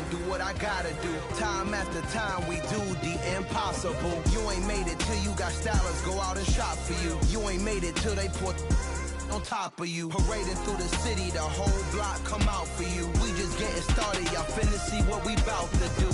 do what I gotta do. Time after time we do the impossible. You ain't made it till you got stylists go out and shop for you. You ain't made it till they put on top of you. Parading through the city, the whole block come out for you. We just getting started, y'all finna see what we bout to do.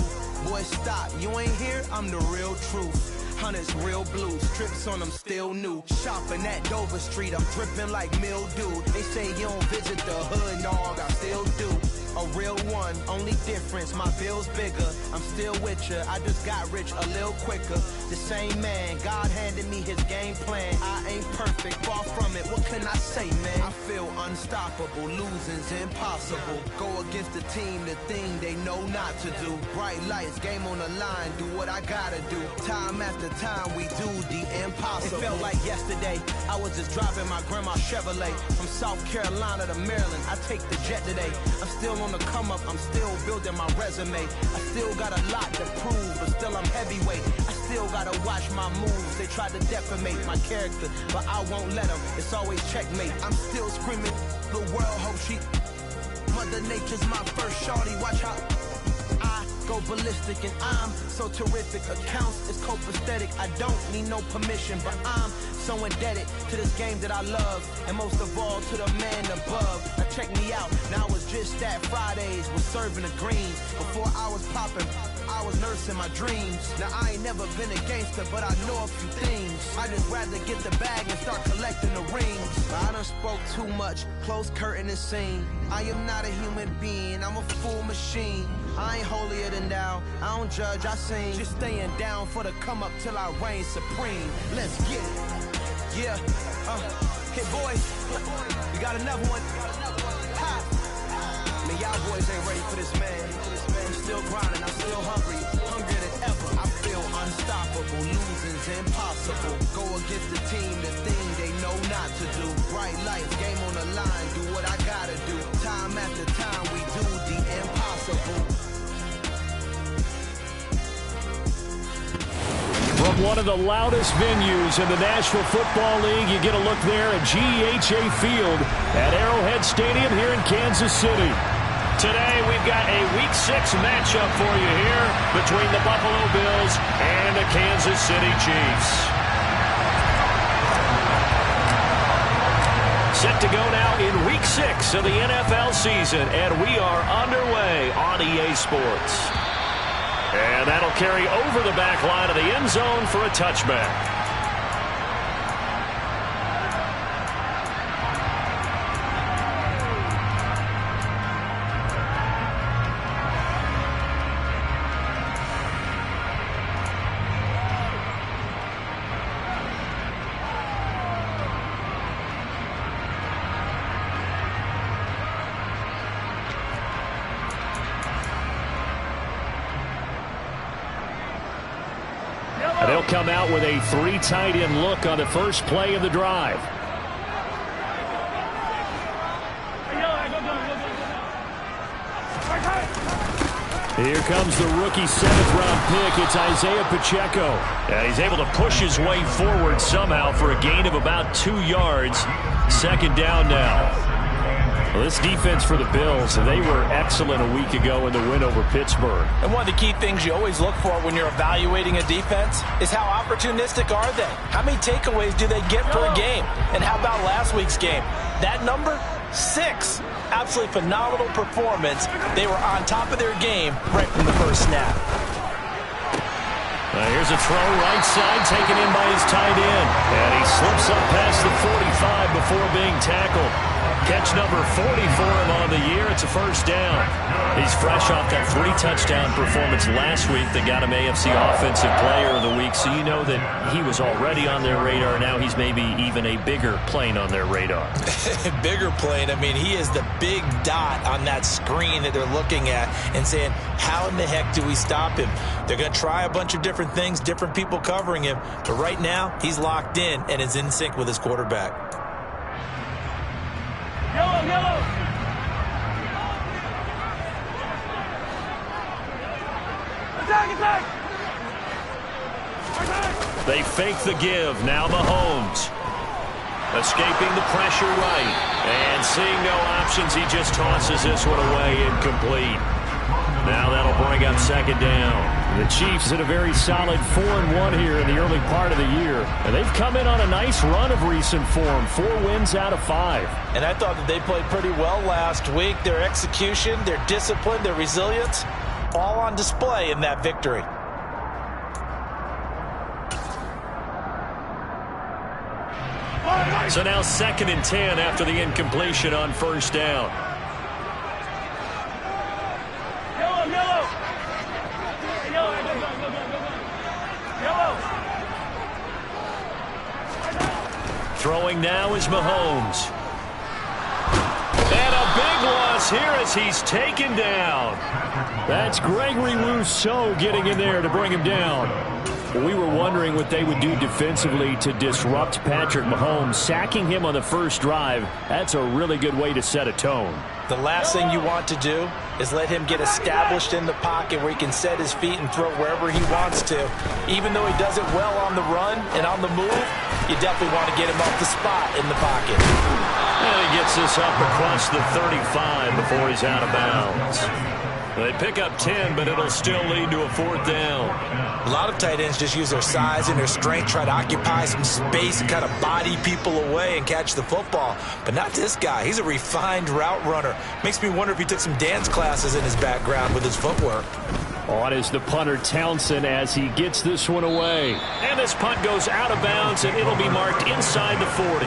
Boy, stop, you ain't here, I'm the real truth. Hunters, real blues, strips on them still new. Shopping at Dover Street, I'm dripping like mildew. They say you don't visit the hood, dog, I still do. A real one, only difference, my bill's bigger. I'm still with ya, I just got rich a little quicker. The same man, God handed me his game plan. I ain't perfect, far from it, what can I say, man? I feel unstoppable, losing's impossible. Go against the team, the thing they know not to do. Bright lights, game on the line, do what I gotta do. Time after time, we do the impossible. It felt like yesterday, I was just driving my grandma's Chevrolet. From South Carolina to Maryland, I take the jet today. I'm still on the come up, I'm still building my resume. I still got a lot to prove, but still I'm heavyweight. I still gotta watch my moves. They tried to defamate my character, but I won't let them. It's always checkmate. I'm still screaming, the world hope she. Mother Nature's my first shorty. Watch how I go ballistic, and I'm so terrific. Accounts is copacetic. I don't need no permission, but I'm so indebted to this game that I love, and most of all to the man above. Now check me out, now I was just at Fridays, was serving the greens. Before I was popping, I was nursing my dreams. Now I ain't never been a gangster, but I know a few things. I just rather get the bag and start collecting the rings. I done spoke too much, close curtain and scene. I am not a human being, I'm a full machine. I ain't holier than thou, I don't judge, I sing. Just staying down for the come up till I reign supreme. Let's get it. Yeah, hit boys, we got another one. Ha! Man, y'all boys ain't ready for this, man. I'm still grinding, I'm still hungry, hungrier than ever. I feel unstoppable, losing's impossible. Go against the team, the thing they know not to do. Bright lights, game on the line, do what I gotta do. Time after time, we do the impossible. From one of the loudest venues in the National Football League, you get a look there at GEHA Field at Arrowhead Stadium here in Kansas City. Today we've got a Week 6 matchup for you here between the Buffalo Bills and the Kansas City Chiefs. Set to go now in Week 6 of the NFL season, and we are underway on EA Sports. And that'll carry over the back line of the end zone for a touchback. They'll come out with a 3 tight end look on the first play of the drive. Here comes the rookie 7th-round pick. It's Isaiah Pacheco. And he's able to push his way forward somehow for a gain of about 2 yards. Second down now. Well, this defense for the Bills, they were excellent a week ago in the win over Pittsburgh. And one of the key things you always look for when you're evaluating a defense is how opportunistic are they? How many takeaways do they get per game? And how about last week's game? That number, 6. Absolutely phenomenal performance. They were on top of their game right from the first snap. Here's a throw right side taken in by his tight end. And he slips up past the 45 before being tackled. Catch number 40 for him on the year. It's a first down. He's fresh off that 3-touchdown performance last week that got him AFC Offensive Player of the Week. So you know that he was already on their radar. Now he's maybe even a bigger plane on their radar. Bigger plane. I mean, he is the big dot on that screen that they're looking at and saying, how in the heck do we stop him? They're going to try a bunch of different things, different people covering him. But right now, he's locked in and is in sync with his quarterback. Yellow. Attack. They fake the give. Now Mahomes. Escaping the pressure right. And seeing no options, he just tosses this one away incomplete. Now that'll bring up second down. The Chiefs had a very solid 4-1 here in the early part of the year. And they've come in on a nice run of recent form. 4 wins out of 5. And I thought that they played pretty well last week. Their execution, their discipline, their resilience, all on display in that victory. So now 2nd and 10 after the incompletion on first down. Throwing now is Mahomes. And a big loss here as he's taken down. That's Gregory Rousseau getting in there to bring him down. We were wondering what they would do defensively to disrupt Patrick Mahomes. Sacking him on the first drive, that's a really good way to set a tone. The last thing you want to do is let him get established in the pocket where he can set his feet and throw wherever he wants to. Even though he does it well on the run and on the move, you definitely want to get him off the spot in the pocket. And he gets this up across the 35 before he's out of bounds. They pick up 10, but it'll still lead to a 4th down. A lot of tight ends just use their size and their strength, try to occupy some space and kind of body people away and catch the football. But not this guy. He's a refined route runner. Makes me wonder if he took some dance classes in his background with his footwork. On is the punter Townsend as he gets this one away. And this punt goes out of bounds, and it'll be marked inside the 40.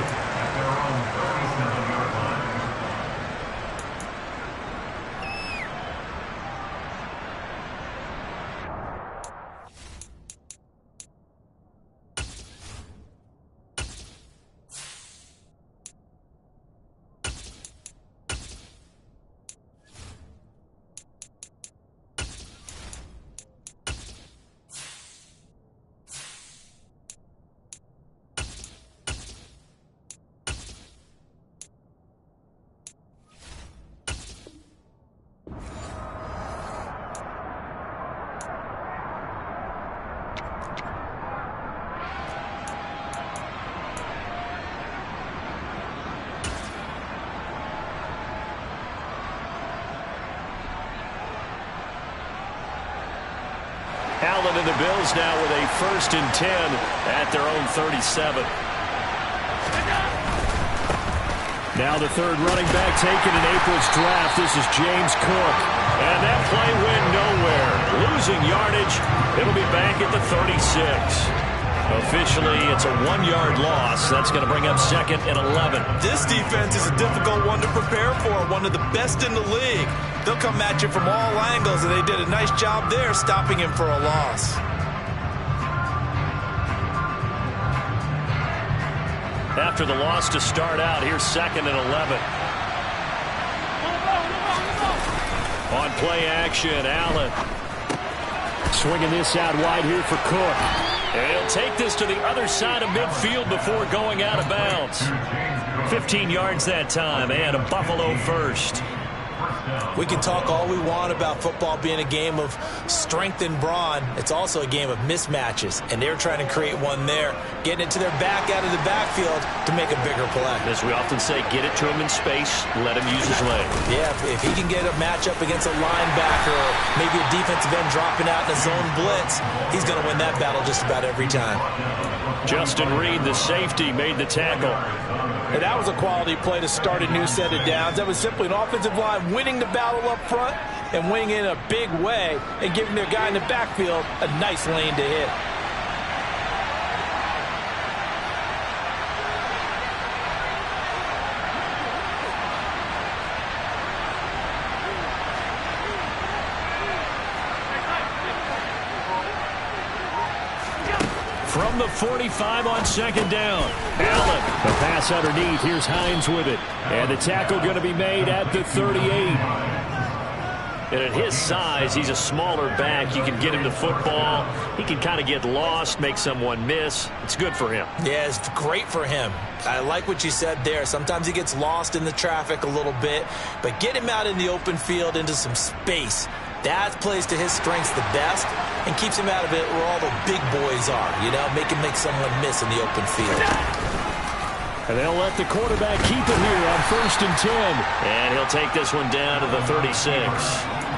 Allen and the Bills now with a 1st and 10 at their own 37. Now the 3rd running back taken in April's draft. This is James Cook. And that play went nowhere. Losing yardage. It'll be back at the 36. Officially, it's a 1-yard loss. That's going to bring up 2nd and 11. This defense is a difficult one to prepare for, one of the best in the league. They'll come at you from all angles, and they did a nice job there stopping him for a loss. After the loss to start out, here's 2nd and 11. On play action, Allen. Swinging this out wide here for Cook. And he'll take this to the other side of midfield before going out of bounds. 15 yards that time, and a Buffalo first. We can talk all we want about football being a game of strength and brawn. It's also a game of mismatches, and they're trying to create one there, getting it to their back out of the backfield to make a bigger play. As we often say, get it to him in space, let him use his leg. Yeah, if he can get a matchup against a linebacker or maybe a defensive end dropping out in a zone blitz, he's going to win that battle just about every time. Justin Reed, the safety, made the tackle. And that was a quality play to start a new set of downs. That was simply an offensive line winning the battle up front and winning in a big way and giving their guy in the backfield a nice lane to hit. From the 45 on 2nd down. Allen, the pass underneath. Here's Hines with it. And the tackle going to be made at the 38. And at his size, he's a smaller back. You can get him the football. He can kind of get lost, make someone miss. It's good for him. Yeah, it's great for him. I like what you said there. Sometimes he gets lost in the traffic a little bit. But get him out in the open field into some space. That plays to his strengths the best and keeps him out of it where all the big boys are, you know, make someone miss in the open field. And they'll let the quarterback keep it here on 1st and 10. And he'll take this one down to the 36.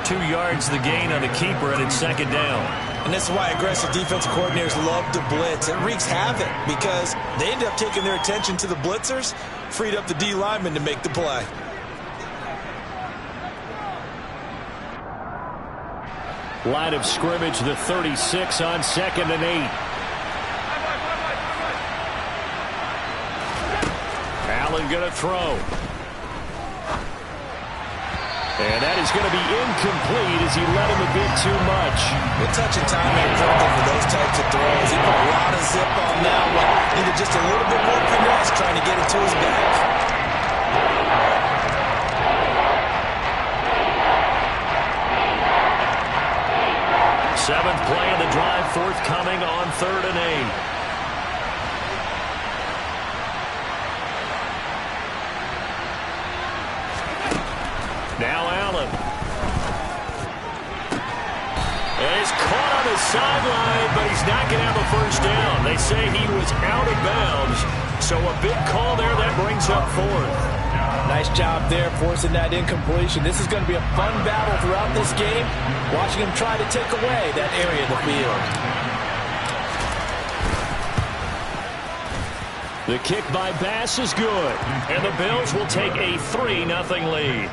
2 yards the gain on the keeper, and it's second down. And this is why aggressive defensive coordinators love to blitz. It wreaks havoc because they end up taking their attention to the blitzers, freed up the D lineman to make the play. Line of scrimmage, the 36 on 2nd and 8. Allen going to throw. And that is going to be incomplete as he led him a bit too much. The touch and time ain't perfect for those types of throws. He put a lot of zip on that one. Needed just a little bit more finesse trying to get it to his back. 7th play of the drive forthcoming on 3rd and 8. Now Allen. And he's caught on the sideline, but he's not going to have a first down. They say he was out of bounds, so a big call there that brings up 4th. Nice job there forcing that incompletion. This is going to be a fun battle throughout this game, watching him try to take away that area of the field. The kick by Bass is good, and the Bills will take a 3-0 lead.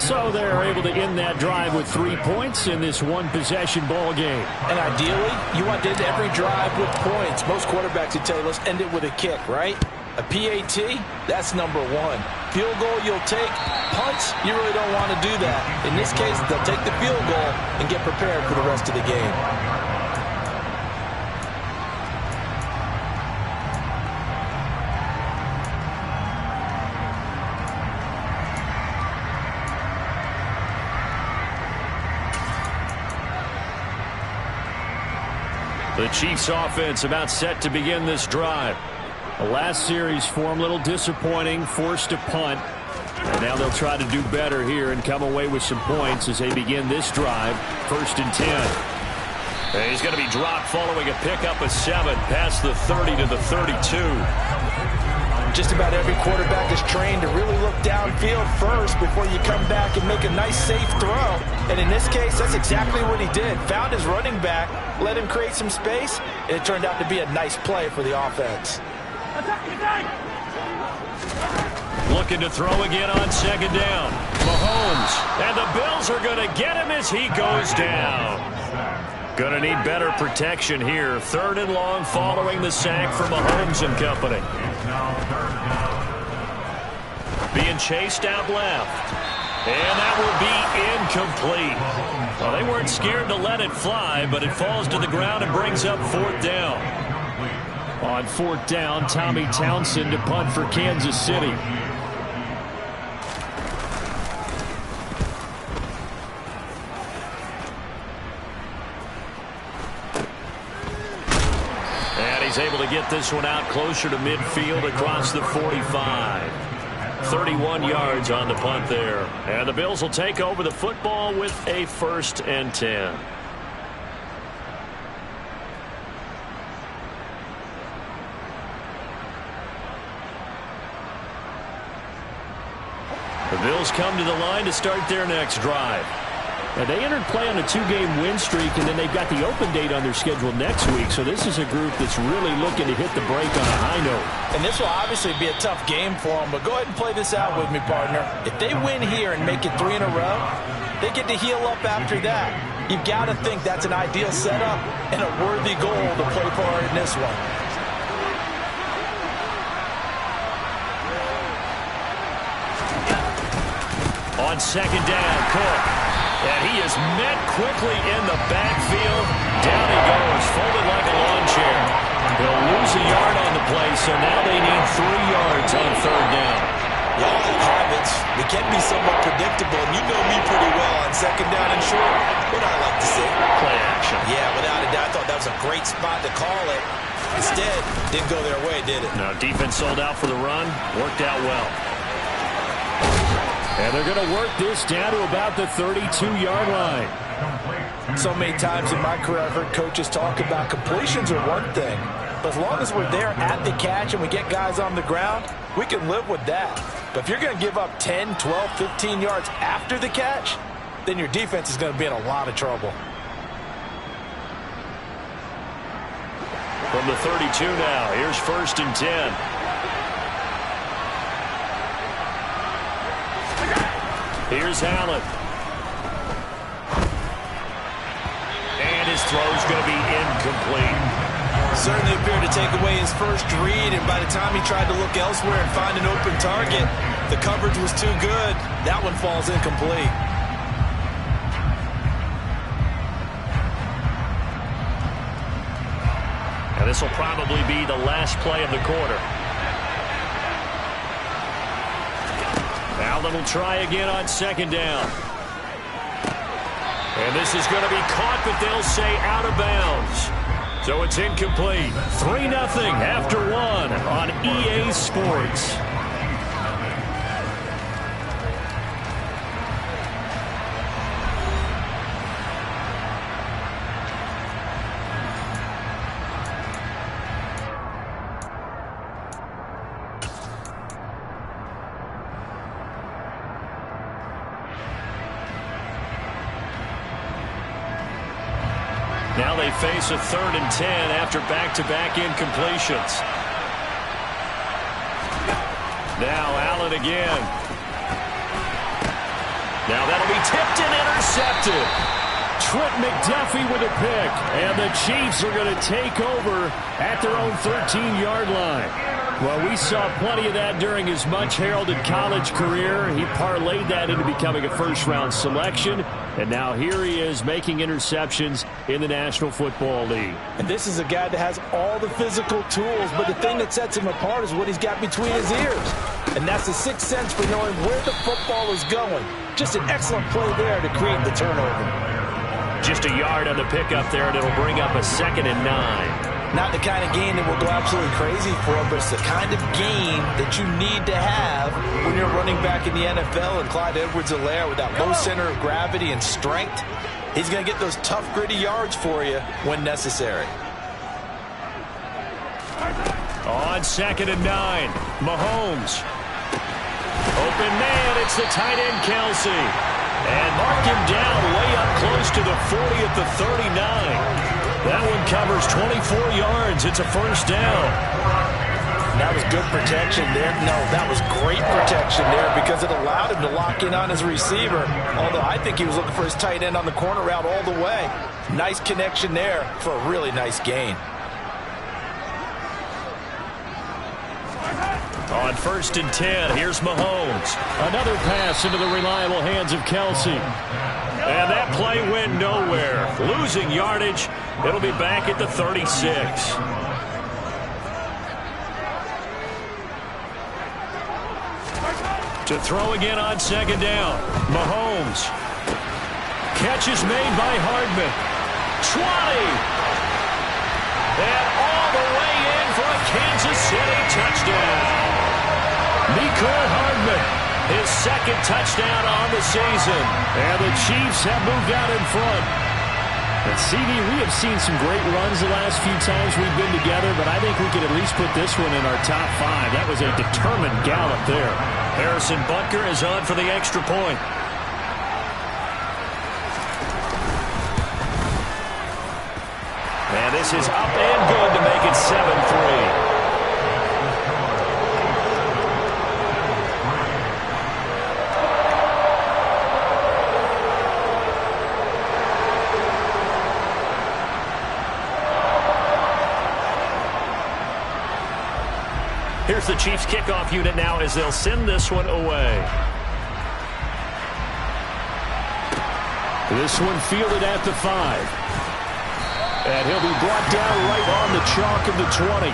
So they're able to end that drive with 3 points in this one-possession ball game. And ideally, you want to end every drive with points. Most quarterbacks would tell you, let's end it with a kick, right? A PAT, that's number 1. Field goal you'll take. Punts, you really don't want to do that. In this case, they'll take the field goal and get prepared for the rest of the game. The Chiefs offense about set to begin this drive. The last series for them, a little disappointing, forced a punt. And now they'll try to do better here and come away with some points as they begin this drive. 1st and 10. And he's going to be dropped following a pickup of 7 past the 30 to the 32. Just about every quarterback is trained to really look downfield first before you come back and make a nice, safe throw. And in this case, that's exactly what he did. Found his running back, let him create some space, and it turned out to be a nice play for the offense. Looking to throw again on 2nd down. Mahomes. And the Bills are going to get him as he goes down. Going to need better protection here. 3rd and long following the sack from Mahomes and company. Being chased out left. And that will be incomplete. Well, they weren't scared to let it fly, but it falls to the ground and brings up 4th down. On 4th down, Tommy Townsend to punt for Kansas City. And he's able to get this one out closer to midfield across the 45. 31 yards on the punt there. And the Bills will take over the football with a 1st and 10. The Bills come to the line to start their next drive. Now, they entered play on a 2-game win streak, and then they've got the open date on their schedule next week. So this is a group that's really looking to hit the break on a high note. And this will obviously be a tough game for them, but go ahead and play this out with me, partner. If they win here and make it 3 in a row, they get to heal up after that. You've got to think that's an ideal setup and a worthy goal to play for in this one. On 2nd down, Cook. And he is met quickly in the backfield. Down he goes, folded like a lawn chair. They'll lose a yard on the play, so now they need 3 yards on 3rd down. Y'all have habits. They can be somewhat predictable, and you know me pretty well on 2nd down and short. What I like to see? Play action. Yeah, without a doubt, I thought that was a great spot to call it. Instead, didn't go their way, did it? No, defense sold out for the run. Worked out well. And they're going to work this down to about the 32-yard line. So many times in my career, I've heard coaches talk about completions are one thing. But as long as we're there at the catch and we get guys on the ground, we can live with that. But if you're going to give up 10, 12, 15 yards after the catch, then your defense is going to be in a lot of trouble. From the 32 now, here's 1st and 10. Here's Allen. And his throw's going to be incomplete. Certainly appeared to take away his first read, and by the time he tried to look elsewhere and find an open target, the coverage was too good. That one falls incomplete. And this will probably be the last play of the quarter. Allen will try again on 2nd down. And this is going to be caught, but they'll say out of bounds. So it's incomplete. 3-0 after 1 on EA Sports. Now they face a 3rd and 10 after back-to-back incompletions. Now Allen again. Now that'll be tipped and intercepted. Trent McDuffie with a pick. And the Chiefs are going to take over at their own 13-yard line. Well, we saw plenty of that during his much-heralded college career. He parlayed that into becoming a first-round selection. And now here he is making interceptions in the National Football League. And this is a guy that has all the physical tools, but the thing that sets him apart is what he's got between his ears. And that's the sixth sense for knowing where the football is going. Just an excellent play there to create the turnover. Just a yard on the pickup there, and it'll bring up a 2nd and 9. Not the kind of game that we'll go absolutely crazy for, but it's the kind of game that you need to have when you're running back in the NFL. And Clyde Edwards-Helaire, with that low center of gravity and strength, he's going to get those tough, gritty yards for you when necessary. On 2nd and 9, Mahomes. Open man, it's the tight end Kelsey. And mark him down way up close to the 40 at the 39. That one covers 24 yards. It's a 1st down. That was good protection there. No, that was great protection there because it allowed him to lock in on his receiver. Although I think he was looking for his tight end on the corner route all the way. Nice connection there for a really nice gain. On 1st and 10, here's Mahomes. Another pass into the reliable hands of Kelsey. And that play went nowhere. Losing yardage. It'll be back at the 36. To throw again on 2nd down. Mahomes. Catch is made by Hardman. 20. And all the way in for a Kansas City touchdown. Mecole Hardman, his 2nd touchdown on the season. And the Chiefs have moved out in front. And CD, we have seen some great runs the last few times we've been together, but I think we could at least put this one in our top 5. That was a determined gallop there. Harrison Butker is on for the extra point. And this is up and good to make it 7-3. Here's the Chiefs kickoff unit now as they'll send this one away. This one fielded at the 5. And he'll be brought down right on the chalk of the 20.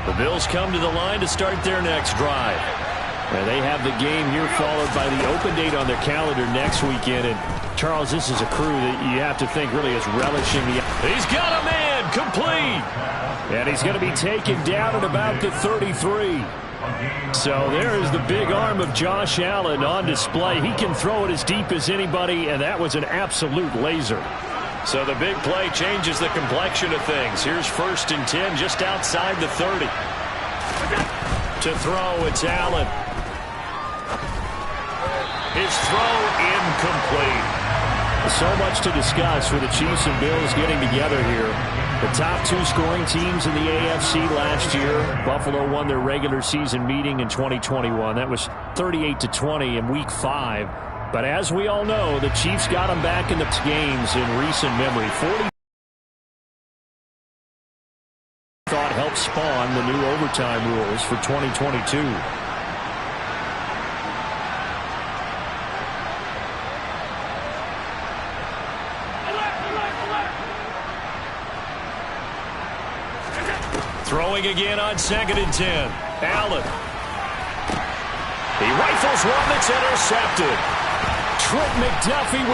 The Bills come to the line to start their next drive. And they have the game here followed by the open date on their calendar next weekend. And Charles, this is a crew that you have to think really is relishing the... He's got a man complete. And he's going to be taken down at about the 33. So there is the big arm of Josh Allen on display. He can throw it as deep as anybody, and that was an absolute laser. So the big play changes the complexion of things. Here's 1st and 10 just outside the 30. To throw, it's Allen. His throw incomplete. So much to discuss with the Chiefs and Bills getting together here. The top 2 scoring teams in the AFC last year. Buffalo won their regular season meeting in 2021. That was 38-20 in Week 5. But as we all know, the Chiefs got them back in the games in recent memory. 40 thought helped spawn the new overtime rules for 2022. Throwing again on 2nd and 10. Allen. He rifles one that's intercepted. Trent McDuffie with